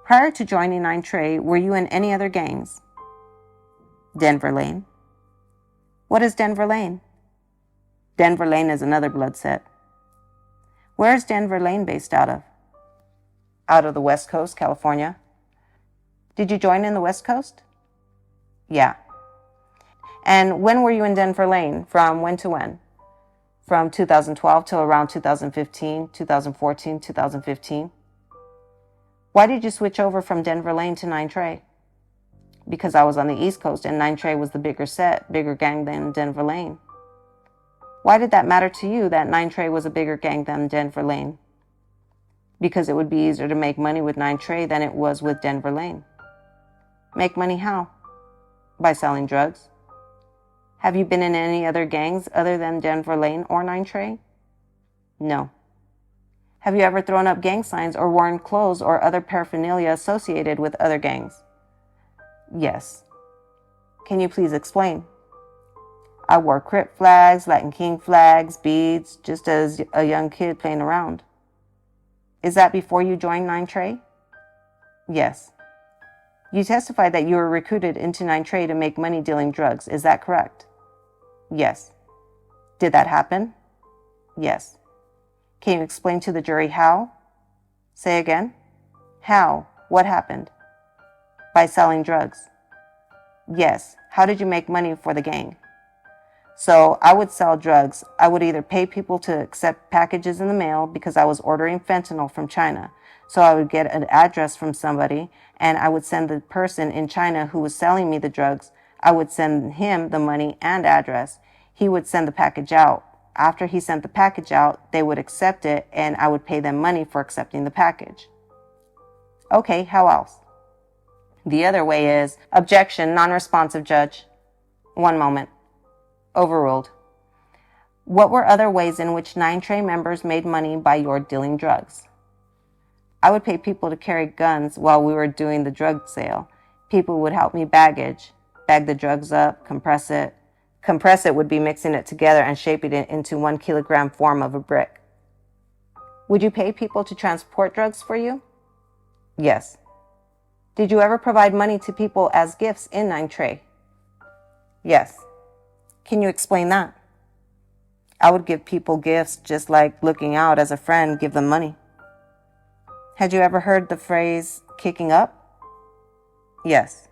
Prior to joining Nine Trey, were you in any other gangs? Denver Lane. What is Denver Lane? Denver Lane is another blood set. Where is Denver Lane based out of? Out of the West Coast, California. Did you join in the West Coast? Yeah. And when were you in Denver Lane? From when to when? From 2012 till around 2015, 2014, 2015. Why did you switch over from Denver Lane to Nine Trey? Because I was on the East Coast and Nine Trey was the bigger set, bigger gang than Denver Lane. Why did that matter to you that Nine Trey was a bigger gang than Denver Lane? Because it would be easier to make money with Nine Trey than it was with Denver Lane. Make money how? By selling drugs. Have you been in any other gangs other than Denver Lane or Nine Trey? No. Have you ever thrown up gang signs or worn clothes or other paraphernalia associated with other gangs? Yes. Can you please explain? I wore Crip flags, Latin King flags, beads, just as a young kid playing around. Is that before you joined Nine Trey? Yes. You testified that you were recruited into Nine Trey to make money dealing drugs. Is that correct? Yes. Did that happen? Yes. Can you explain to the jury how? Say again. How? What happened? By selling drugs. Yes. How did you make money for the gang? So I would sell drugs. I would either pay people to accept packages in the mail because I was ordering fentanyl from China. So I would get an address from somebody and I would send the person in China who was selling me the drugs. I would send him the money and address. He would send the package out. After he sent the package out, they would accept it and I would pay them money for accepting the package. Okay, how else? The other way is objection, non-responsive judge. One moment. Overruled. What were other ways in which Nine Trey members made money by your dealing drugs? I would pay people to carry guns while we were doing the drug sale. People would help me bag the drugs up, compress it. Compress it would be mixing it together and shaping it into 1 kilogram form of a brick. Would you pay people to transport drugs for you? Yes. Did you ever provide money to people as gifts in Nine Trey? Yes. Can you explain that? I would give people gifts just like looking out as a friend, give them money. Had you ever heard the phrase kicking up? Yes.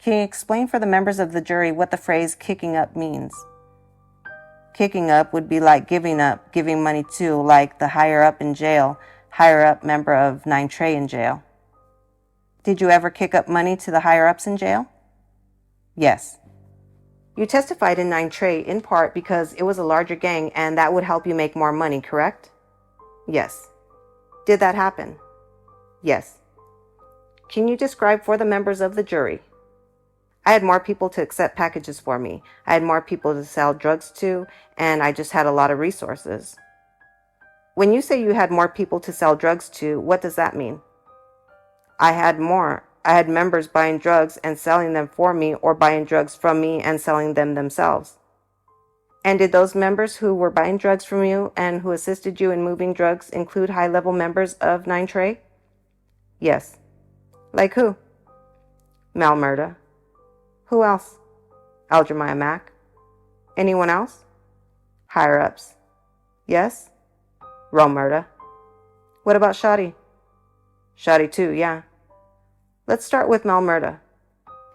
Can you explain for the members of the jury what the phrase kicking up means? Kicking up would be like giving up, giving money to, like the higher up in jail, higher up member of Nine Trey in jail. Did you ever kick up money to the higher ups in jail? Yes. You testified in Nine Trey in part because it was a larger gang and that would help you make more money, correct? Yes. Did that happen? Yes. Can you describe for the members of the jury? I had more people to accept packages for me. I had more people to sell drugs to, and I just had a lot of resources. When you say you had more people to sell drugs to, what does that mean? I had more. I had members buying drugs and selling them for me or buying drugs from me and selling them themselves. And did those members who were buying drugs from you and who assisted you in moving drugs include high-level members of Nine Trey? Yes. Like who? Malmurda. Who else? Algermiah Mack. Anyone else? Higher-ups. Yes? Malmurda. What about Shoddy? Shoddy too, yeah. Let's start with Malmurda.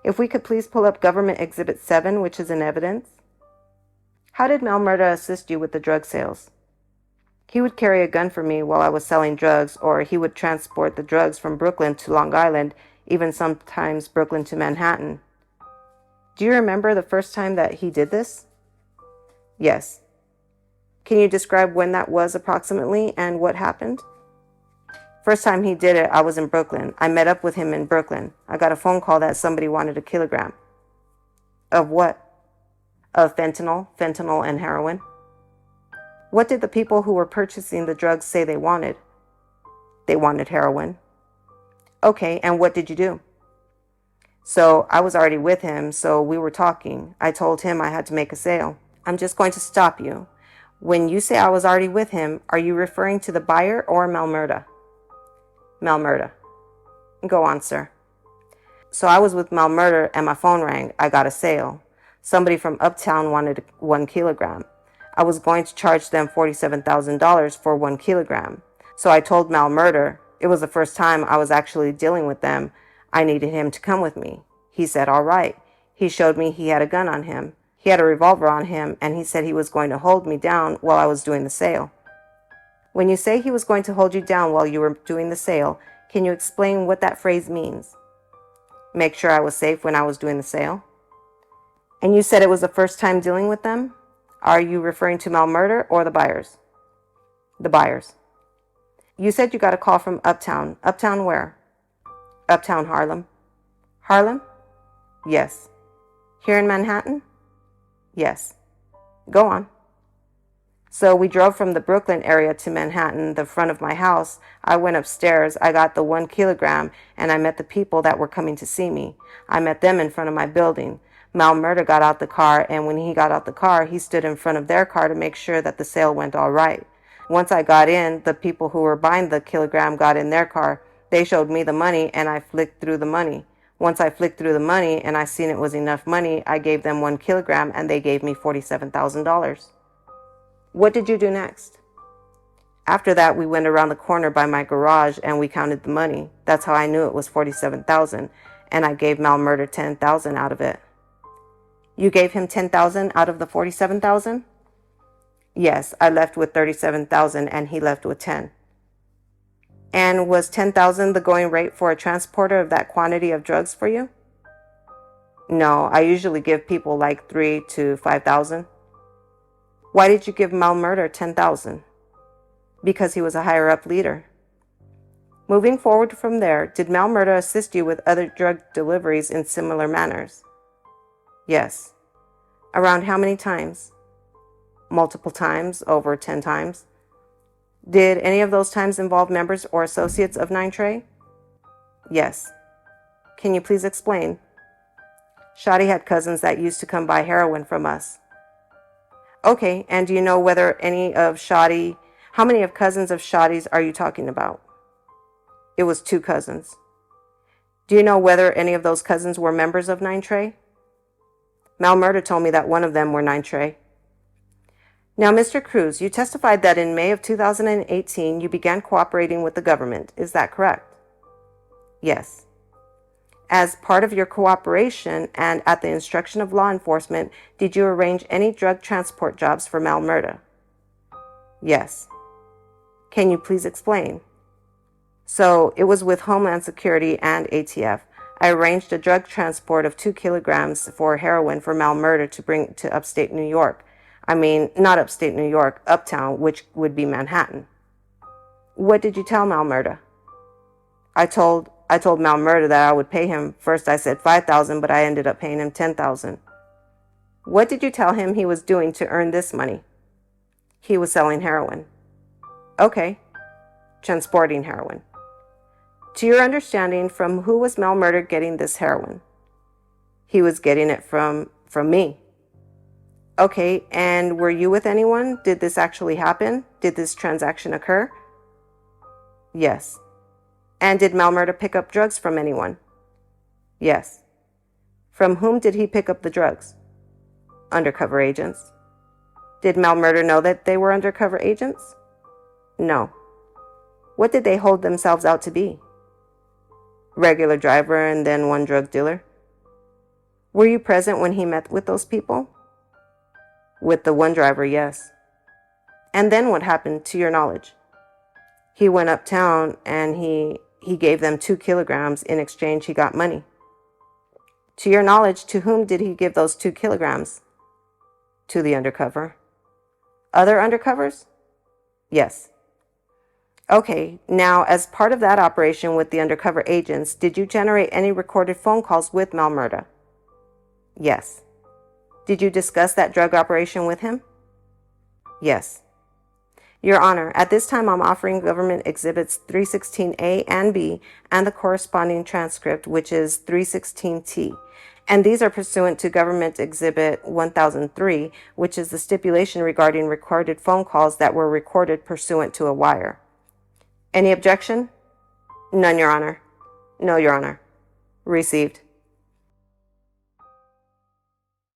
If we could please pull up Government Exhibit 7, which is in evidence. How did Malmurda assist you with the drug sales? He would carry a gun for me while I was selling drugs, or he would transport the drugs from Brooklyn to Long Island, even sometimes Brooklyn to Manhattan. Do you remember the first time that he did this? Yes. Can you describe when that was approximately and what happened? First time he did it, I was in Brooklyn. I met up with him in Brooklyn. I got a phone call that somebody wanted a kilogram. Of what? Of fentanyl and heroin. What did the people who were purchasing the drugs say they wanted? They wanted heroin. Okay, and what did you do? So I was already with him, so we were talking. I told him I had to make a sale. I'm just going to stop you. When you say I was already with him, are you referring to the buyer or Malmurda? Malmurda. Go on, sir. So I was with Malmurda and my phone rang. I got a sale. Somebody from Uptown wanted 1 kilogram. I was going to charge them $47,000 for 1 kilogram. So I told Malmurda, it was the first time I was actually dealing with them, I needed him to come with me. He said, all right. He showed me he had a gun on him. He had a revolver on him, and he said he was going to hold me down while I was doing the sale. When you say he was going to hold you down while you were doing the sale, can you explain what that phrase means? Make sure I was safe when I was doing the sale? And you said it was the first time dealing with them? Are you referring to Malmurda or the buyers? The buyers. You said you got a call from Uptown. Uptown where? Uptown Harlem. Harlem? Yes. Here in Manhattan? Yes. Go on. So we drove from the Brooklyn area to Manhattan, the front of my house. I went upstairs, I got the 1 kilogram, and I met the people that were coming to see me. I met them in front of my building. Malmurda got out the car, and when he got out the car, he stood in front of their car to make sure that the sale went all right. Once I got in, the people who were buying the kilogram got in their car. They showed me the money, and I flicked through the money. Once I flicked through the money, and I seen it was enough money, I gave them 1 kilogram, and they gave me $47,000. What did you do next? After that, we went around the corner by my garage and we counted the money. That's how I knew it was $47,000, and I gave Malmurda $10,000 out of it. You gave him $10,000 out of the $47,000? Yes, I left with $37,000 and he left with $10,000. And was $10,000 the going rate for a transporter of that quantity of drugs for you? No, I usually give people like $3,000 to $5,000. Why did you give Malmurda $10,000? Because he was a higher up leader. Moving forward from there, did Malmurda assist you with other drug deliveries in similar manners? Yes. Around how many times? Multiple times, over 10 times. Did any of those times involve members or associates of 9TRE? Yes. Can you please explain? Shadi had cousins that used to come buy heroin from us. Okay, and do you know whether how many of cousins of Shadi's are you talking about? It was 2 cousins. Do you know whether any of those cousins were members of 9TRE? Malmurda told me that one of them were 9TRE. Now, Mr. Cruz, you testified that in May of 2018, you began cooperating with the government. Is that correct? Yes. As part of your cooperation and at the instruction of law enforcement, did you arrange any drug transport jobs for Malmurda? Yes. Can you please explain? So it was with Homeland Security and ATF. I arranged a drug transport of 2 kilograms for heroin for Malmurda to bring to upstate New York. I mean, not upstate New York, Uptown, which would be Manhattan. What did you tell Malmurda? I told Malmurda that I would pay him. First I said $5,000, but I ended up paying him $10,000. What did you tell him he was doing to earn this money? He was selling heroin. Okay. Transporting heroin. To your understanding, from who was Malmurda getting this heroin? He was getting it from me. Okay, and were you with anyone? Did this actually happen? Did this transaction occur? Yes. And did Malmurda pick up drugs from anyone? Yes. From whom did he pick up the drugs? Undercover agents. Did Malmurda know that they were undercover agents? No. What did they hold themselves out to be? Regular driver and then one drug dealer. Were you present when he met with those people? With the one driver, yes. And then what happened, to your knowledge? He went uptown and he gave them 2 kilograms. In exchange, he got money. To your knowledge, to whom did he give those 2 kilograms? To the undercover. Other undercovers? Yes. Okay, now as part of that operation with the undercover agents, did you generate any recorded phone calls with Malmurda? Yes. Did you discuss that drug operation with him? Yes. Your Honor, at this time I'm offering government exhibits 316A and B and the corresponding transcript, which is 316T. And these are pursuant to Government Exhibit 1003, which is the stipulation regarding recorded phone calls that were recorded pursuant to a wire. Any objection? None, Your Honor. No, Your Honor. Received.